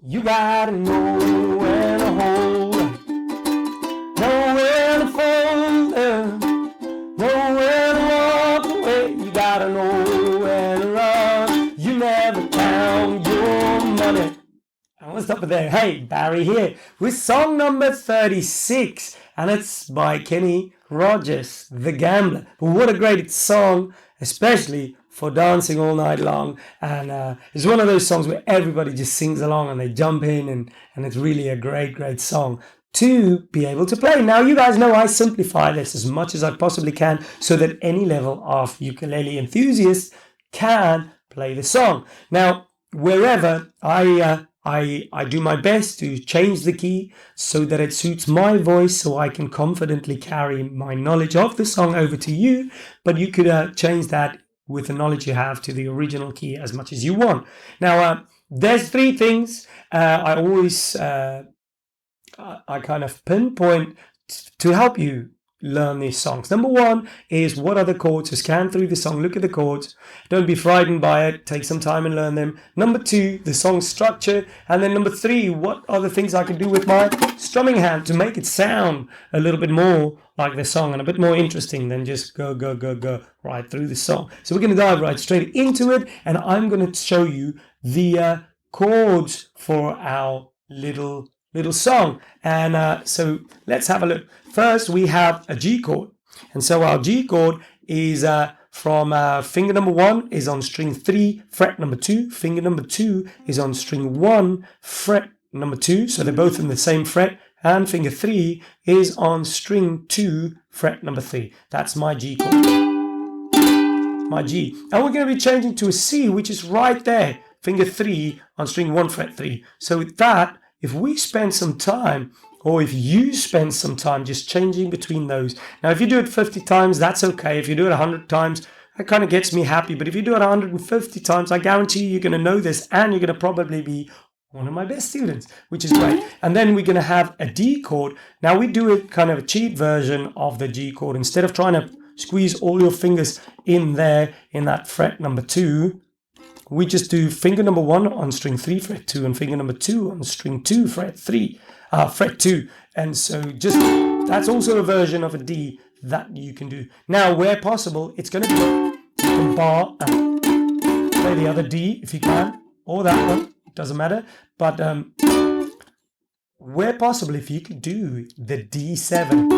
You gotta know where to hold 'em, know where to fold 'em, know where to walk away. You gotta know where to run. You never count your money. I want to stop it there. Hey, Barry here with song number 36, and it's by Kenny Rogers, The Gambler. But what a great song, especially for dancing all night long. And it's one of those songs where everybody just sings along and they jump in, and it's really a great song to be able to play. Now, you guys know I simplify this as much as I possibly can so that any level of ukulele enthusiast can play the song. Now, wherever I do my best to change the key so that it suits my voice, so I can confidently carry my knowledge of the song over to you. But you could change that with the knowledge you have to the original key as much as you want. Now, there's three things I always I kind of pinpoint to help you learn these songs. Number one is, what are the chords? Just scan through the song, look at the chords. Don't be frightened by it. Take some time and learn them. Number two, the song structure. And then number three, what are the things I can do with my strumming hand to make it sound a little bit more like the song and a bit more interesting than just go right through the song. So we're going to dive right straight into it, and I'm going to show you the chords for our little song. And so let's have a look. First, we have a G chord. And so our G chord is from finger number 1 is on string 3, fret number 2. Finger number 2 is on string 1, fret number 2. So they're both in the same fret. And finger 3 is on string 2, fret number 3. That's my G chord. My G. And we're going to be changing to a C, which is right there. Finger 3 on string 1, fret 3. So with that, if we spend some time, or if you spend some time just changing between those. Now, if you do it 50 times, that's okay. If you do it 100 times, that kind of gets me happy. But if you do it 150 times, I guarantee you're going to know this, and you're going to probably be one of my best students, which is great. And then we're going to have a D chord. Now, we do a kind of a cheat version of the G chord. Instead of trying to squeeze all your fingers in there in that fret number 2, we just do finger number 1 on string 3, fret 2, and finger number 2 on string 2, fret 2. And so just that's also a version of a D that you can do. Now, where possible, it's going to be a bar and play the other D if you can, or that one, it doesn't matter. But where possible, if you could do the D7,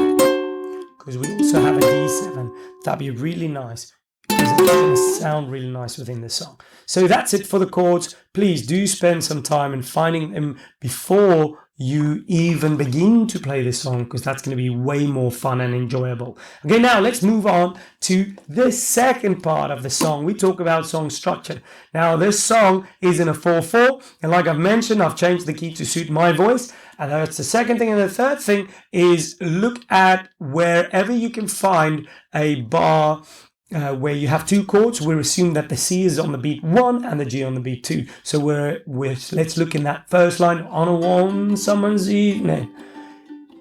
because we also have a D7, that'd be really nice. It's going to sound really nice within the song. So that's it for the chords. Please do spend some time in finding them before you even begin to play this song, because that's going to be way more fun and enjoyable. Okay, now let's move on to the second part of the song. We talk about song structure. Now, this song is in a 4/4, and like I've mentioned, I've changed the key to suit my voice, and that's the second thing. And the third thing is, look at wherever you can find a bar where you have two chords. We assume that the C is on the beat 1 and the G on the beat 2. So let's look in that first line. On a warm summer's evening,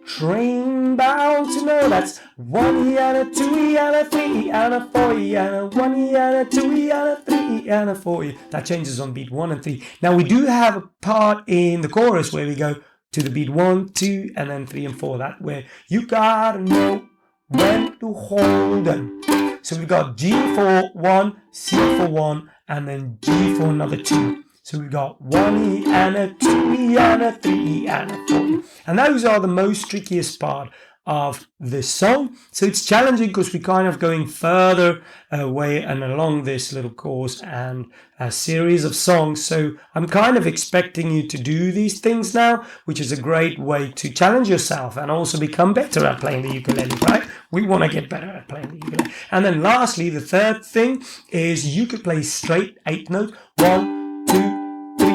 train bound to know. That's 1 E and a 2 E and a 3 E and a 4 E and a 1 E and a 2 E and a 3 E and a 4 E. That changes on beat 1 and 3. Now, we do have a part in the chorus where we go to the beat 1, 2, and then 3 and 4. That where you gotta know when to hold them. So we've got G for 1, C for 1, and then G for another 2. So we've got 1 E and a 2 E and a 3 E and a 4 E. And those are the most trickiest part of this song. So it's challenging because we're kind of going further away and along this little course and a series of songs. So I'm kind of expecting you to do these things now, which is a great way to challenge yourself and also become better at playing the ukulele, right? We want to get better at playing the ukulele. And then lastly, the third thing is you could play straight 8 notes. 1, 2, 3,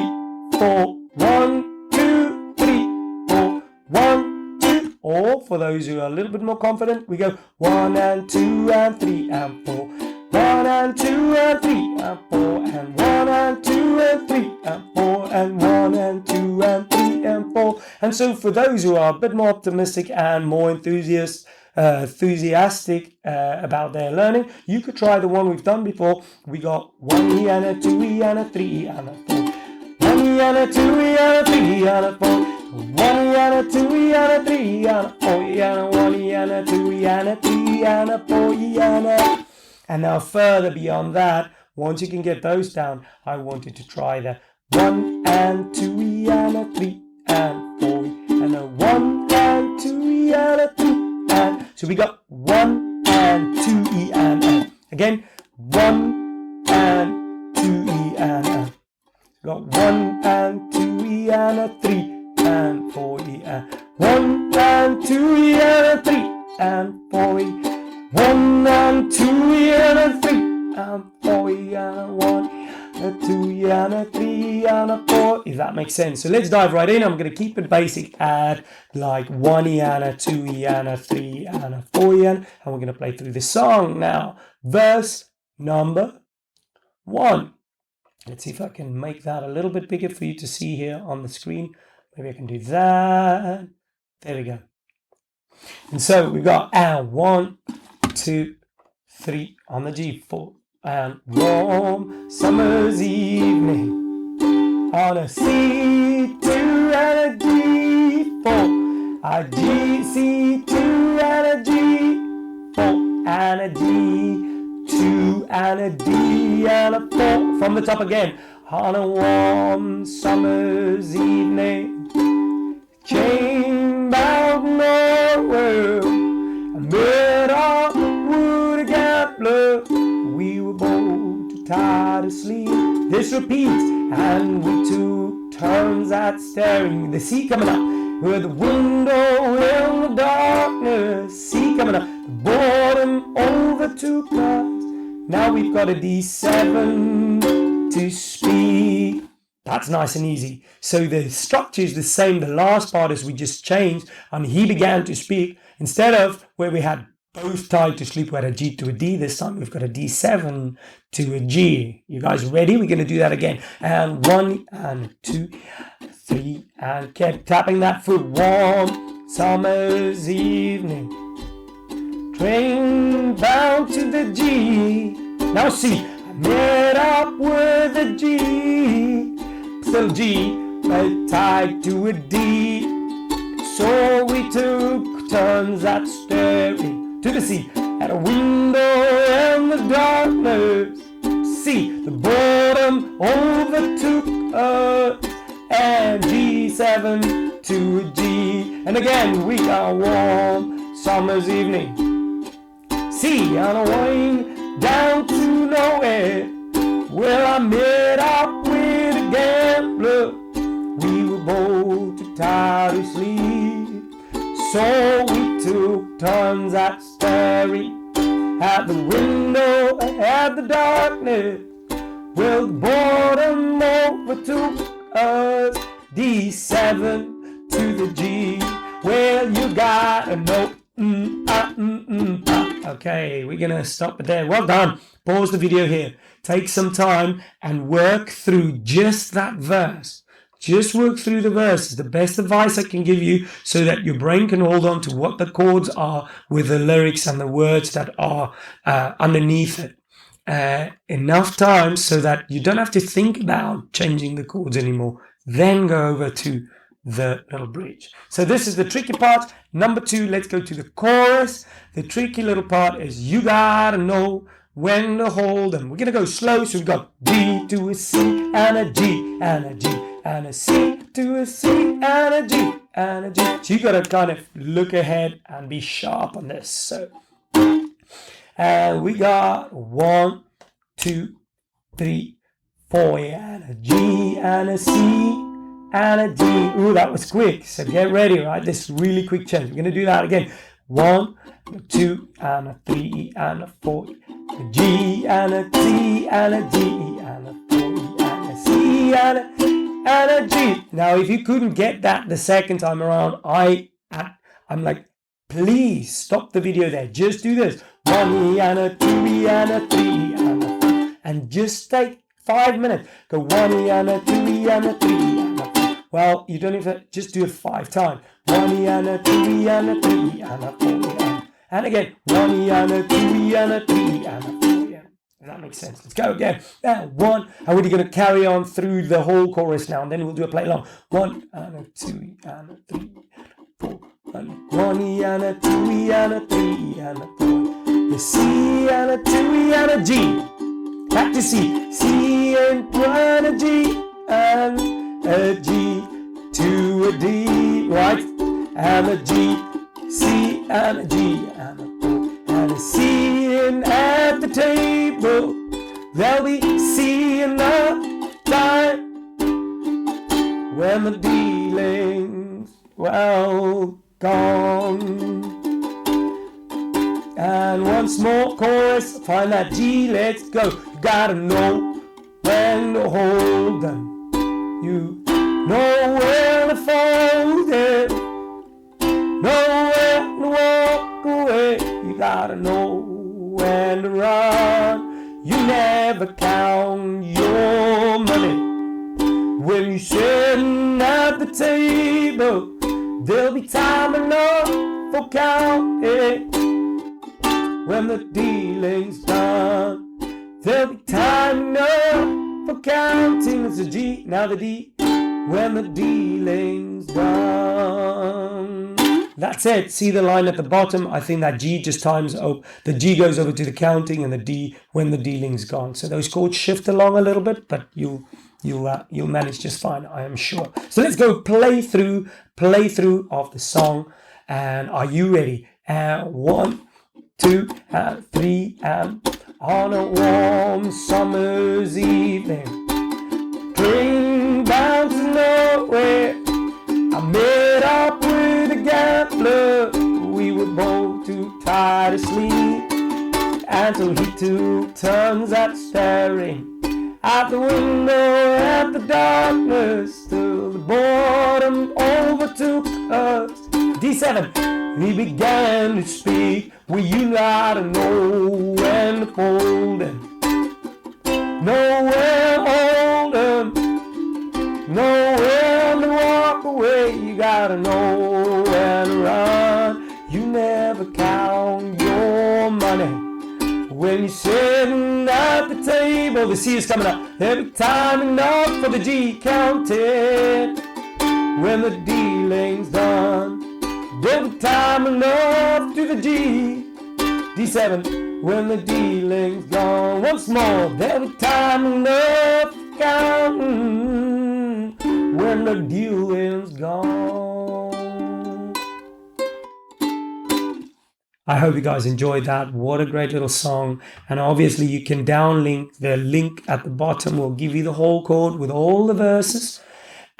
4. 1, 2, 3, 4. 1, or for those who are a little bit more confident, we go 1 and 2 and 3 and 4. 1 and 2 and 3 and 4 and 1 and 2 and 3 and 4 and 1 and 2 and 3 and 4. And so for those who are a bit more optimistic and more enthusiastic about their learning, you could try the one we've done before. We got 1 E and a 2 E and a 3 E and a 4. 1 E E and a 2 E and a 3 and a 4. 1 E and a 2 E and a 3 and a 4 E and a 1 E and a 2 E and a 3 and a 4 E and a. And now further beyond that, once you can get those down, I want you to try the 1 and 2 E and a 3 and 4 E and a 1 and 2 E and a 3 and. So we got 1 and 2 E and a. Again, 1 and 2 E and a. We got 1 and 2 E and a 3 and 4 E and 1 and 2 E and a 3 and 4 E. 1 and 2 E and a 3 and 4 E and a 1 and 2 E and a 3 and a 4. If that makes sense. So let's dive right in. I'm going to keep it basic at like 1 E and a 2 E and a 3 and a 4 E and we're going to play through the song now. Verse number 1. Let's see if I can make that a little bit bigger for you to see here on the screen. Maybe I can do that. There we go. And so we've got 1, 2, 3 on the G, 4 and warm summer's evening on a C2 and a G4, a G, C2 and a G4 and a D2 and a D and a 4 from the top again on a warm summer's evening, chain-bound nowhere, amid all wood gambler, we were both too tired to sleep. This repeats, and we took turns at staring. The C coming up with the window in the darkness. C coming up, the boredom overtook us. Now we've got a D7 to speak. That's nice and easy. So the structure is the same. The last part is we just changed and he began to speak. Instead of where we had both tied to sleep, we had a G to a D. This time we've got a D7 to a G. You guys ready? We're going to do that again. And 1 and 2, 3 and kept tapping that foot. Warm summer's evening, train bound to the G. Now C, I met up with a G. Still G, but tied to a D. So we took turns at staring to the C, at a window in the darkness. C, the boredom overtook us, and G7 to a G. And again we got warm summer's evening. C on a wind down to nowhere. Well, I met up with a gambler. We were both too tired to sleep. So we took turns at staring at the window at the darkness. Well, the boredom overtook us. D7 to the G. Well, you gotta know. Okay, we're gonna stop it there. Well done. Pause the video here. Take some time and work through just that verse. Just work through the verse. It's the best advice I can give you so that your brain can hold on to what the chords are with the lyrics and the words that are underneath it. Enough time so that you don't have to think about changing the chords anymore. Then go over to the little bridge. So this is the tricky part. Number 2, let's go to the chorus. The tricky little part is you gotta know when to hold them. We're gonna go slow. So we've got D to a C and a G and a G and a C to a C and a G and a G. So you gotta kind of look ahead and be sharp on this. So and we got 1, 2, 3, 4 and a G and a C and a D. Ooh, that was quick. So get ready, right? This is really quick change. We're going to do that again. 1, 2, and a 3, and a 4, a G, and a T, and a G, and a 4, and a C, and a G. Now, if you couldn't get that the second time around, I'm like, please stop the video there. Just do this. 1 E, and a 2 E, and a 3 E, and a 4. And just take 5 minutes. Go 1 E, and a 2 E, and a 3 E, and a 4. Well, you don't even just do it 5 times. 1 E and a 2 E and a 3 E and a 4 E and again 1 E and a 2 E and a 3 E and a 4 E. Does that make sense? Let's go again. One, and we're going to carry on through the whole chorus now, and then we'll do a play along. 1 and a 2 and a 3 4 and a 1 and a 2 and a 3 and a 4. A C and a 2 and a G. Back to C. C and 2 and a G and a G to a D, right? And a G, C and a G and a 4 and a C in at the table. There'll be C in the time when the dealing's well gone. And once more chorus, find that G, let's go. You gotta know when to hold them. You know when to fold it. Know when to walk away. You gotta know when to run. You never count your money when you're sitting at the table. There'll be time enough for counting when the dealing's done. There'll be time enough for counting. It's a G, now the D, when the dealing's done. That's it. See the line at the bottom? I think that G just times over. The G goes over to the counting, and the D when the dealing's gone. So those chords shift along a little bit, but you'll manage just fine, I am sure. So let's go play through of the song. And are you ready? 1, 2, 3, and on a warm summer's evening, train bound to nowhere, I met up with a gambler. We were both too tired to sleep, and so he took turns at staring out the window at the darkness till the boredom overtook us. D7, he began to speak. Well, you gotta know when to fold him, know when to hold him, know when to walk away. You gotta know when to run. You never count your money when you're sitting at the table. The C is coming up. Every time enough for the G, counted when the dealing's done. Every time enough to the G, D7, when the dealing's gone. Once more, every time enough counting when the dealing's gone. I hope you guys enjoyed that. What a great little song. And obviously you can downlink. The link at the bottom will give you the whole chord with all the verses.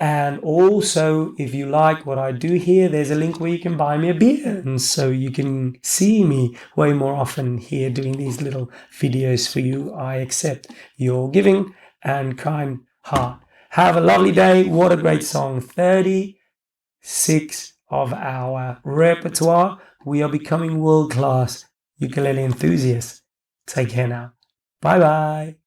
And also, if you like what I do here, there's a link where you can buy me a beer. And so you can see me way more often here doing these little videos for you. I accept your giving and kind heart. Have a lovely day. What a great song. 36 of our repertoire. We are becoming world-class ukulele enthusiasts. Take care now. Bye-bye.